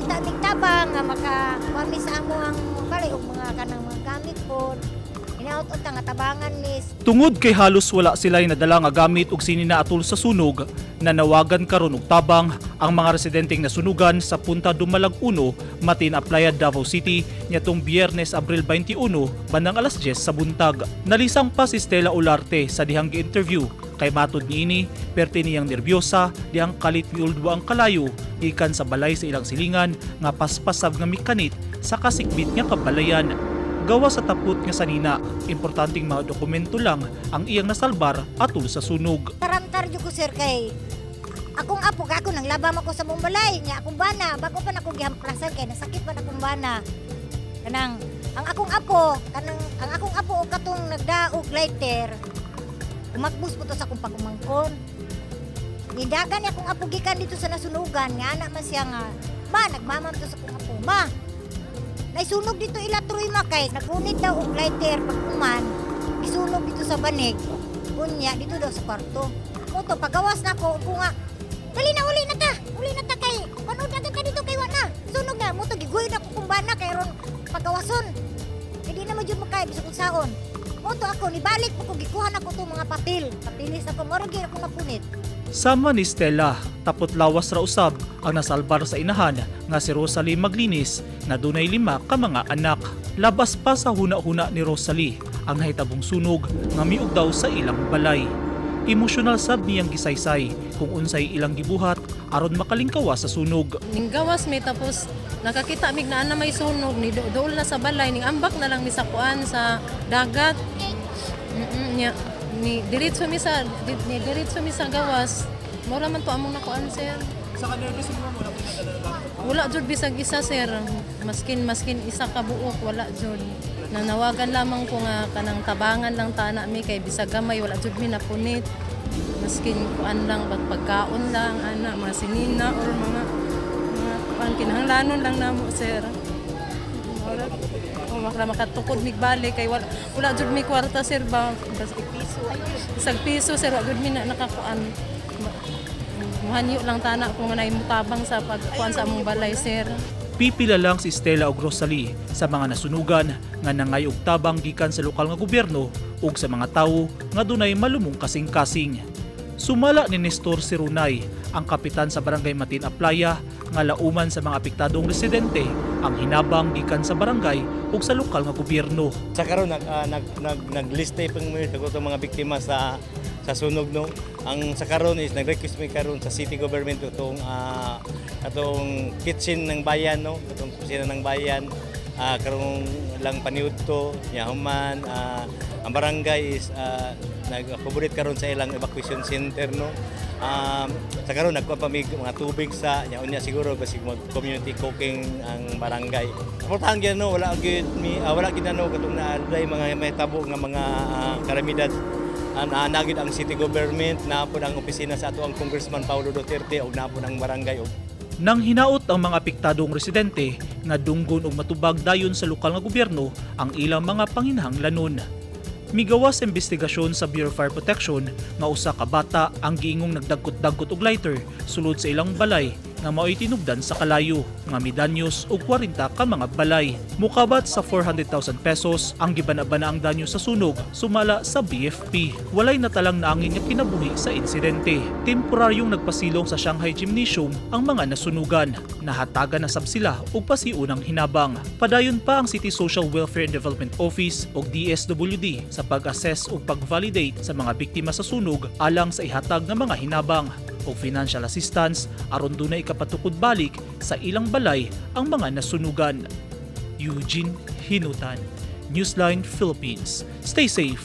makakita mig tabang nga makakuha sa amo ang balay ug mga kanang mga gamit po. Inaot-ot nga tabangan mis. Tungod kay halos wala sila'y nadala nga gamit ug sinina atol sa sunog, nanawagan karon og tabang ang mga residenteng nasunugan sa Punta Dumalag 1, Matin Playa, Davao City nitong Biyernes, Abril 21, bandang alas 10 sa buntag. Nalisang pa si Stella Olarte sa dihang gi-interview kay matod niini perti niyang nerbiyosa dihang kalit miuldwa ang kalayo ikan sa balay sa ilang silingan nga paspasab nga mikanit sa kasikbit nga kabalayan. Gawa sa tapot nga sanina, importanteng mga dokumento lang ang iyang nasalbar atol sa sunog. Taramtar jud ko sir kay akong apo ako nang labam ako sa mong balay nya akong bana bago pa nako gihamplasan kay nasakit pa akong bana. Kanang ang akong apo katong nagdaog lighter. Umagbus po to sa akong pagumangkon. Nidagan niya akong apo gikan dito sa nasunugan nga anak man siya nga ma nagmamam to sa akong apo ma. Naisunog dito ila Troy makay, nagunit daw og lighter pagkuman, isunog dito sa banig. Unya dito daw sa kwarto. Moto pagawas na ko nga. Dali na uli na ta kay. Panood na ka dito kay wala. Sunog na moto giguyon ako kumbana kay ron pagawason. Hindi na mo jud makay bisag saon. Moto ako nibalik ko gikuha na ko to mga papel. Papilis ako moro gyud ako napunit. Sama ni Stella, tapot lawas ra usab ang nasalbar sa inahan nga si Rosalie Maglinis na dunay 5 ka mga anak. Labas pa sa huna-huna ni Rosalie ang nahitabong sunog nga miug daw sa ilang balay. Emosyonal sab niyang gisaysay kung unsay ilang gibuhat aron makalingkawa sa sunog. Ning gawas mi tapos nakakita mig na may sunog ni dool na sa balay ning ambak na lang mi sa kuan sa dagat. Nya ni diretso mi sa gawas. Mura man to among nakuan sir. Sa nervous mo Wala jud bisag isa sir. Maskin isa ka buok wala jud. Nanawagan lamang ko nga kanang tabangan lang tana mi kay bisag gamay wala jud mi napunit. Maskin kuan lang pagkaon lang ana mga sinina or mga kuan kinahanglanon lang namo sir. Wala makatukod mig balik kay wala jud mi kwarta sir ba isang piso sir wala jud mi na nakakuan. Muhanyo lang tana kung nga mutabang sa pagkuan sa among balay sir. Pipila lang si Stella ug Rosalie sa mga nasunugan nga nangay og tabang gikan sa lokal nga gobyerno ug sa mga tawo nga dunay malumong kasing-kasing. Sumala ni Nestor Sirunay, ang kapitan sa barangay Matin Playa, nga lauman sa mga apektadong residente ang hinabang gikan sa barangay ug sa lokal nga gobyerno. Sa karon naglista pang mga biktima sa sunog no. Ang sa karon is nag-request mi karon sa city government atong kitchen ng bayan no, atong kusina ng bayan karon lang paniud to nya human ang barangay is nag-favorite karon sa ilang evacuation center no. Sa karon nagpapamig mga tubig sa nya unya siguro basig mag community cooking ang barangay. Importante gyud no wala gyud no katong naaday mga may tabo nga mga kalamidad. Naanagid ang city government, naapod ang opisina sa ato ang Congressman Paulo Duterte ug naapod ang barangay. Nang hinaot ang mga apektadong residente nga dunggon og matubag dayon sa lokal nga gobyerno ang ilang mga panginahanglanon. Migawas investigasyon sa Bureau of Fire Protection nga usa ka bata ang giingong nagdagkot-dagkot og lighter sulod sa ilang balay nga mao'y tinubdan sa kalayo nga midanyos og 40 ka mga balay. Mukabat sa 400,000 pesos ang gibana-bana ang danyo sa sunog sumala sa BFP. Walay natalang naangin nga kinabuhi sa insidente. Temporaryong nagpasilong sa Shanghai Gymnasium ang mga nasunugan. Nahatagan na sab sila og pasiunang hinabang. Padayon pa ang City Social Welfare and Development Office o DSWD sa pag-assess o pag-validate sa mga biktima sa sunog alang sa ihatag ng mga hinabang o financial assistance aron dunay kapatukod balik sa ilang balay ang mga nasunugan. Eugene Hinutan, Newsline Philippines. Stay safe.